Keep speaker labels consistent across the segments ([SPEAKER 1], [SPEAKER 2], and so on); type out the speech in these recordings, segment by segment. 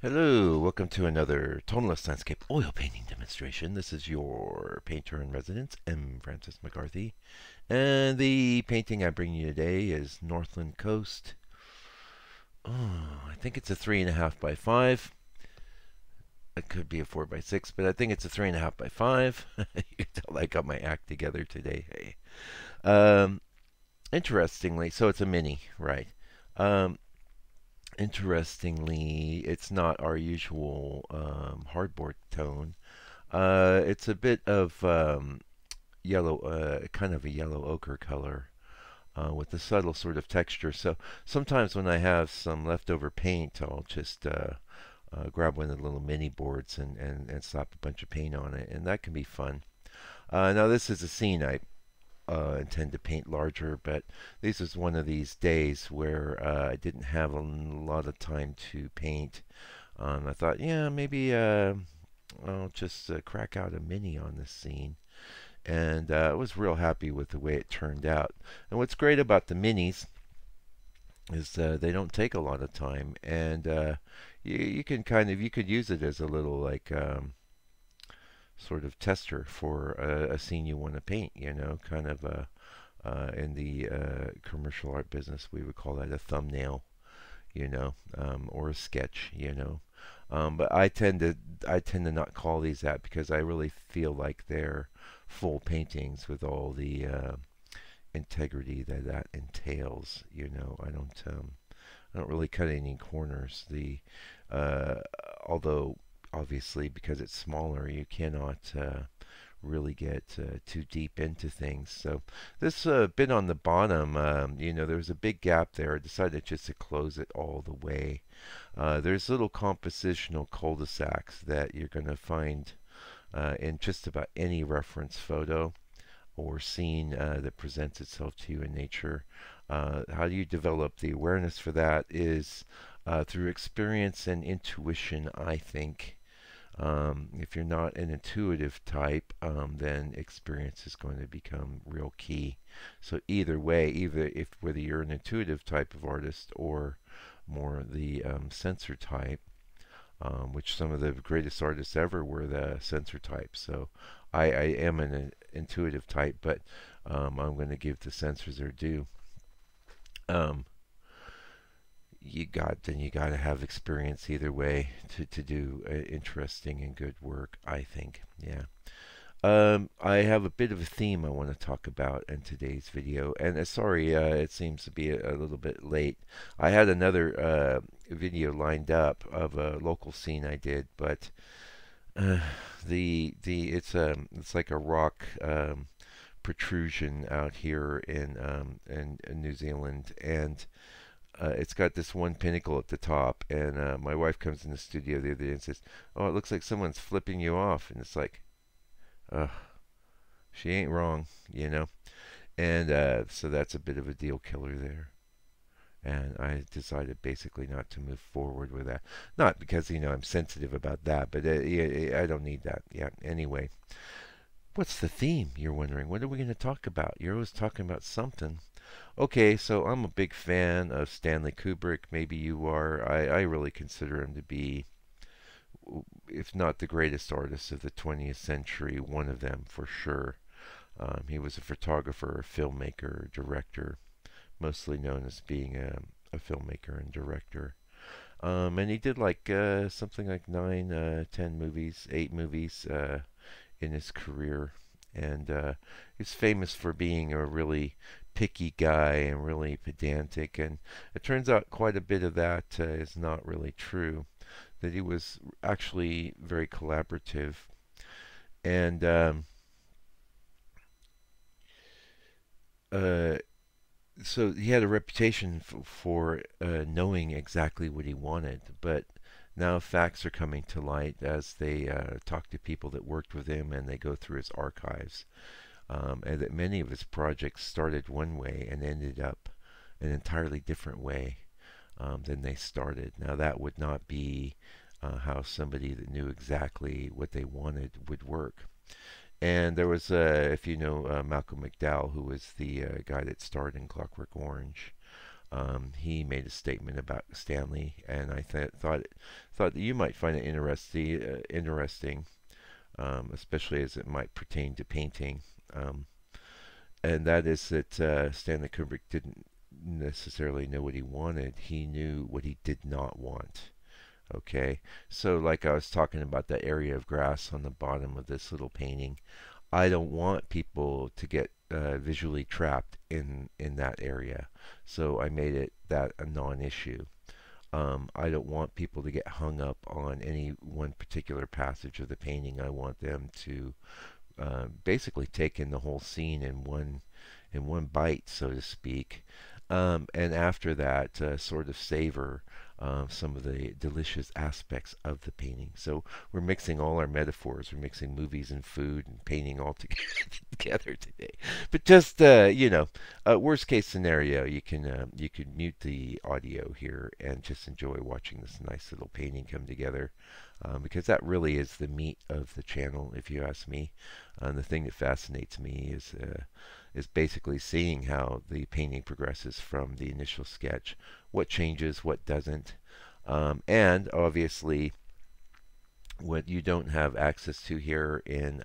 [SPEAKER 1] Hello, welcome to another tonalist landscape oil painting demonstration. This is your painter in residence, M. Francis McCarthy. And the painting I bring you today is Northland Coast. I think it's a 3.5 by 5. It could be a 4 by 6, but I think it's a 3.5 by 5. You tell I got my act together today. Hey. Um, Interestingly, so it's a mini, right? Um, Interestingly, it's not our usual hardboard tone. It's a bit of yellow, kind of a yellow ochre color with a subtle sort of texture. So sometimes when I have some leftover paint, I'll just grab one of the little mini boards and slap a bunch of paint on it, and that can be fun. Now this is a scene I intend to paint larger, but this is one of these days where I didn't have a lot of time to paint. I thought, yeah, maybe I'll just crack out a mini on this scene. And I was real happy with the way it turned out. And what's great about the minis is they don't take a lot of time, and you can you could use it as a little like sort of tester for a scene you want to paint. Kind of in the commercial art business, we would call that a thumbnail, or a sketch. But I tend to not call these that because I really feel like they're full paintings with all the integrity that entails. I don't really cut any corners. The Although obviously because it's smaller, you cannot really get too deep into things. So this bit on the bottom, there was a big gap there. I decided just to close it all the way. There's little compositional cul-de-sacs that you're going to find in just about any reference photo or scene that presents itself to you in nature. How do you develop the awareness for that is through experience and intuition, I think. If you're not an intuitive type, then experience is going to become real key. So either way, whether you're an intuitive type of artist or more the sensor type, which some of the greatest artists ever were the sensor type. So I am an intuitive type, but I'm going to give the sensors their due. Um, you got to have experience either way to do interesting and good work, I think. Yeah. I have a bit of a theme I want to talk about in today's video, and sorry, it seems to be a little bit late. I had another video lined up of a local scene I did, but uh, it's like a rock protrusion out here in New Zealand, and it's got this one pinnacle at the top. And my wife comes in the studio the other day and says, "Oh, it looks like someone's flipping you off," and it's like, ugh. She ain't wrong, you know. And so that's a bit of a deal killer there. And I decided basically not to move forward with that. Not because, I'm sensitive about that, but yeah, I don't need that. Yeah, anyway. What's the theme, you're wondering? What are we going to talk about? You're always talking about something. Okay, so I'm a big fan of Stanley Kubrick. Maybe you are. I really consider him to be, if not the greatest artist of the 20th century, one of them for sure. He was a photographer, a filmmaker, director, mostly known as being a filmmaker and director. And he did like something like 9, 10 movies, 8 movies in his career. And he's famous for being a really picky guy and really pedantic. And it turns out quite a bit of that is not really true. That he was actually very collaborative. And uh, so he had a reputation for knowing exactly what he wanted, but now facts are coming to light as they talk to people that worked with him and they go through his archives, and that many of his projects started one way and ended up an entirely different way than they started. Now that would not be how somebody that knew exactly what they wanted would work. And there was, if you know Malcolm McDowell, who was the guy that starred in Clockwork Orange. He made a statement about Stanley, and I thought that you might find it interesting, especially as it might pertain to painting. Um, and that is that Stanley Kubrick didn't necessarily know what he wanted. He knew what he did not want. Okay, so like I was talking about that area of grass on the bottom of this little painting, I don't want people to get visually trapped in that area. So I made it that a non-issue. I don't want people to get hung up on any one particular passage of the painting. I want them to basically take in the whole scene in one bite, so to speak. And after that, sort of savor some of the delicious aspects of the painting. So we're mixing all our metaphors. We're mixing movies and food and painting all together today. But just worst case scenario, you can mute the audio here and just enjoy watching this nice little painting come together. Because that really is the meat of the channel, if you ask me. The thing that fascinates me is basically seeing how the painting progresses from the initial sketch, what changes, what doesn't, and obviously what you don't have access to here in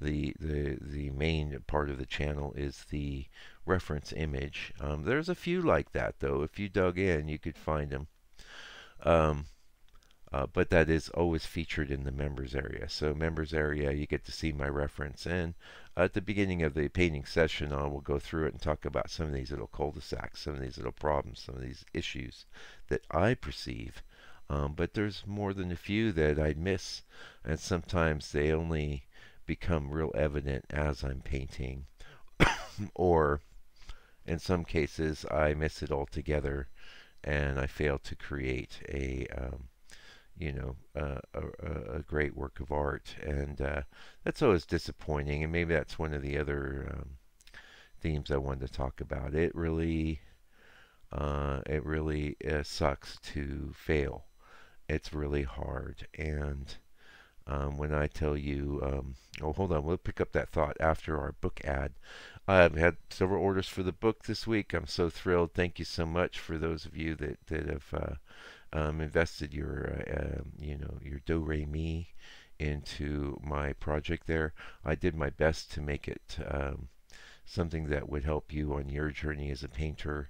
[SPEAKER 1] the main part of the channel is the reference image. There's a few like that though. If you dug in, you could find them. Um, but that is always featured in the members area. So members area, you get to see my reference. And at the beginning of the painting session, I will go through it and talk about some of these little cul-de-sacs, some of these little problems, some of these issues that I perceive. But there's more than a few that I miss, and sometimes they only become real evident as I'm painting, or in some cases I miss it altogether, and I fail to create a great work of art, and that's always disappointing. And maybe that's one of the other themes I wanted to talk about. It really sucks to fail. It's really hard, and when I tell you, oh, hold on, we'll pick up that thought after our book ad. I've had several orders for the book this week. I'm so thrilled. Thank you so much for those of you that have invested your do re mi into my project there. I did my best to make it something that would help you on your journey as a painter.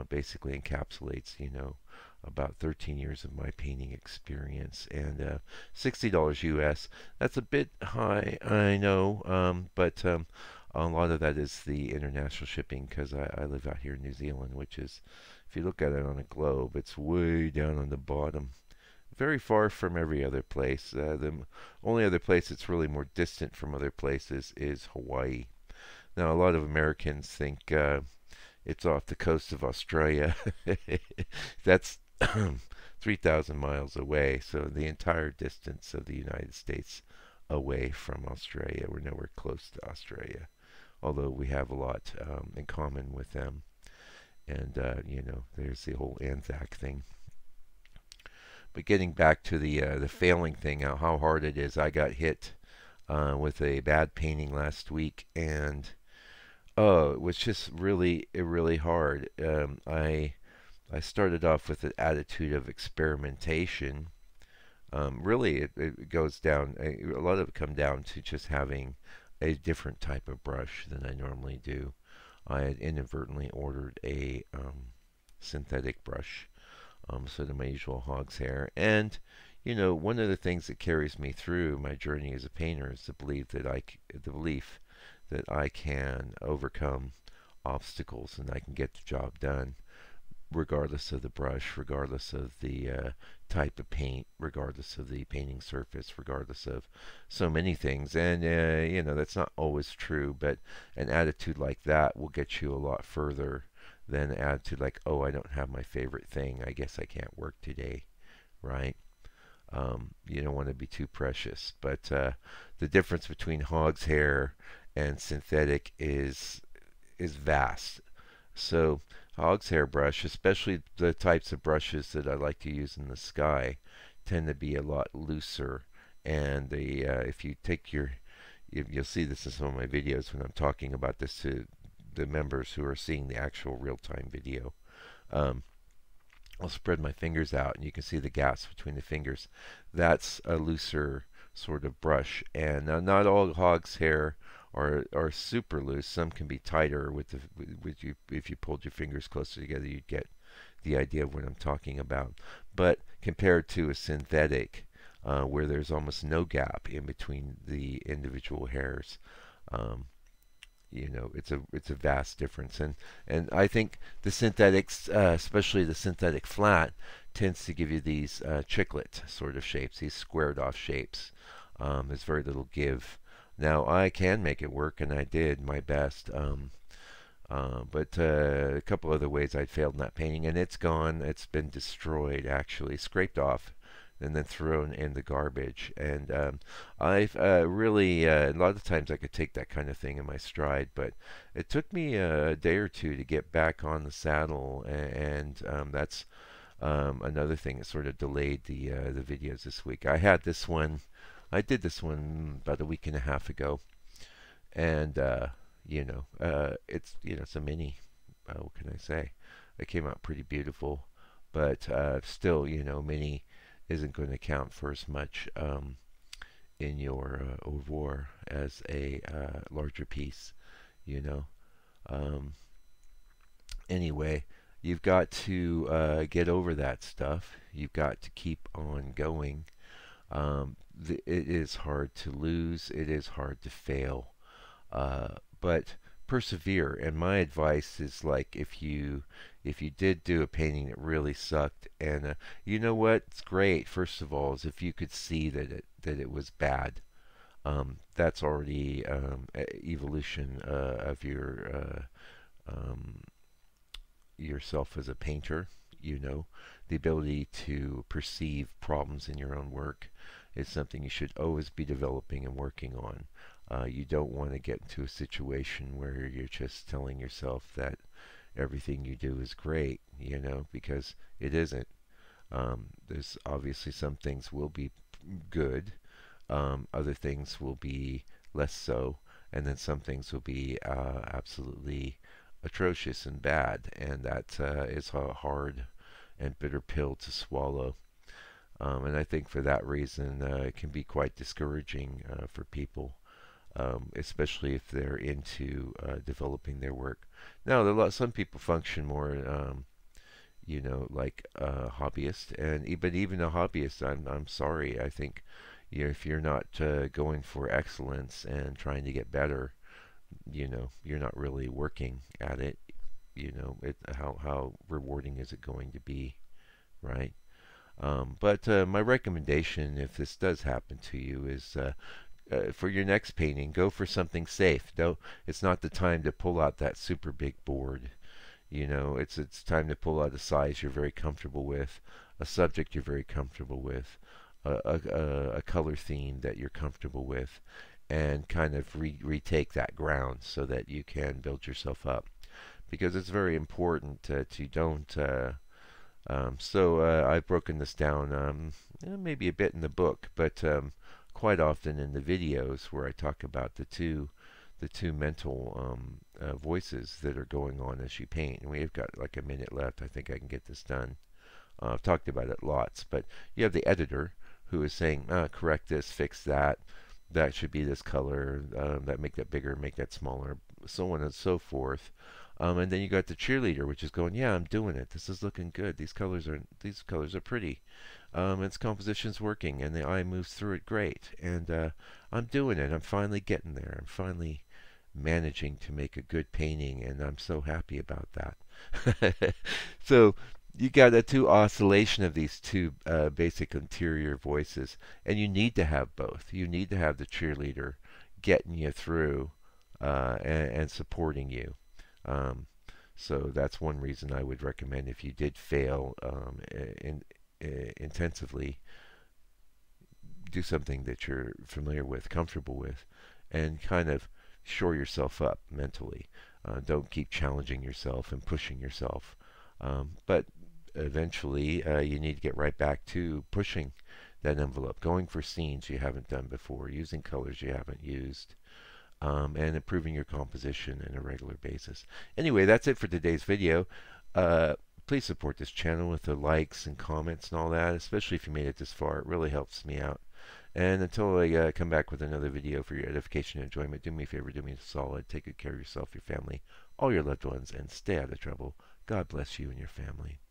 [SPEAKER 1] Basically encapsulates about 13 years of my painting experience, and $60 US. That's a bit high, I know, but a lot of that is the international shipping, because I live out here in New Zealand, which is, if you look at it on a globe, it's way down on the bottom. Very far from every other place. The only other place that's really more distant from other places is Hawaii. Now, a lot of Americans think it's off the coast of Australia. That's 3,000 miles away, so the entire distance of the United States away from Australia. We're nowhere close to Australia, although we have a lot in common with them. And, there's the whole Anzac thing. But getting back to the failing thing, how hard it is. I got hit with a bad painting last week, and oh, it was just really hard. I started off with an attitude of experimentation. Really, it goes down. A lot of it come down to just having a different type of brush than I normally do. I had inadvertently ordered a synthetic brush, instead of my usual hog's hair. And one of the things that carries me through my journey as a painter is the belief that I can overcome obstacles and I can get the job done, regardless of the brush, regardless of the type of paint, regardless of the painting surface, regardless of so many things. And, that's not always true, but an attitude like that will get you a lot further than an attitude like, oh, I don't have my favorite thing, I guess I can't work today, right? You don't want to be too precious. But the difference between hog's hair and synthetic is vast. So hog's hair brush, especially the types of brushes that I like to use in the sky, tend to be a lot looser. And if you take you'll see this in some of my videos when I'm talking about this to the members who are seeing the actual real-time video. Um, I'll spread my fingers out, and you can see the gaps between the fingers. That's a looser sort of brush, and not all hog's hair are super loose. Some can be tighter with you. If you pulled your fingers closer together, you'd get the idea of what I'm talking about. But compared to a synthetic, where there's almost no gap in between the individual hairs, um, it's a vast difference. And I think the synthetics, especially the synthetic flat, tends to give you these chiclet sort of shapes, these squared off shapes. There's very little give. Now I can make it work, and I did my best. But a couple other ways I failed in that painting, and it's gone. It's been destroyed, actually, scraped off, and then thrown in the garbage. And I've really, a lot of times I could take that kind of thing in my stride, but it took me a day or two to get back on the saddle, and that's another thing that sort of delayed the videos this week. I did this one about a week and a half ago, and it's a mini. What can I say? It came out pretty beautiful, but still, mini isn't going to count for as much in your au revoir as a larger piece. You know. Um, anyway, you've got to get over that stuff. You've got to keep on going. It is hard to lose. It is hard to fail. But persevere. And my advice is, like, if you did do a painting that really sucked, and you know what's great, first of all, is if you could see that it was bad. That's already evolution of yourself as a painter. The ability to perceive problems in your own work is something you should always be developing and working on. You don't want to get into a situation where you're just telling yourself that everything you do is great, because it isn't. There's obviously some things will be good, other things will be less so, and then some things will be absolutely atrocious and bad, and that is a hard and bitter pill to swallow. And I think for that reason, it can be quite discouraging for people, especially if they're into developing their work. Now, some people function more, like a hobbyist, but even a hobbyist, I'm sorry, I think, if you're not going for excellence and trying to get better, you're not really working at it. How rewarding is it going to be, right? But my recommendation, if this does happen to you, is for your next painting, go for something safe. It's not the time to pull out that super big board. It's time to pull out a size you're very comfortable with, a subject you're very comfortable with, a color theme that you're comfortable with, and kind of retake that ground so that you can build yourself up. Because it's very important that you don't. I've broken this down maybe a bit in the book, but quite often in the videos where I talk about the two mental voices that are going on as you paint. And we've got like a minute left. I think I can get this done. I've talked about it lots, but you have the editor who is saying, correct this, fix that, that should be this color, that make that bigger, make that smaller, so on and so forth. And then you got the cheerleader, which is going, yeah, I'm doing it. This is looking good. These colors are pretty. Its composition's working, and the eye moves through it great. And I'm doing it. I'm finally getting there. I'm finally managing to make a good painting, and I'm so happy about that. So you got a two oscillation of these two basic interior voices, and you need to have both. You need to have the cheerleader getting you through and supporting you. So that's one reason I would recommend, if you did fail intensively, do something that you're familiar with, comfortable with, and kind of shore yourself up mentally. Don't keep challenging yourself and pushing yourself. But eventually, you need to get right back to pushing that envelope, going for scenes you haven't done before, using colors you haven't used, and improving your composition on a regular basis. Anyway, that's it for today's video. Please support this channel with the likes and comments and all that, especially if you made it this far. It really helps me out. And until I come back with another video for your edification and enjoyment, do me a favor, do me a solid. Take good care of yourself, your family, all your loved ones, and stay out of trouble. God bless you and your family.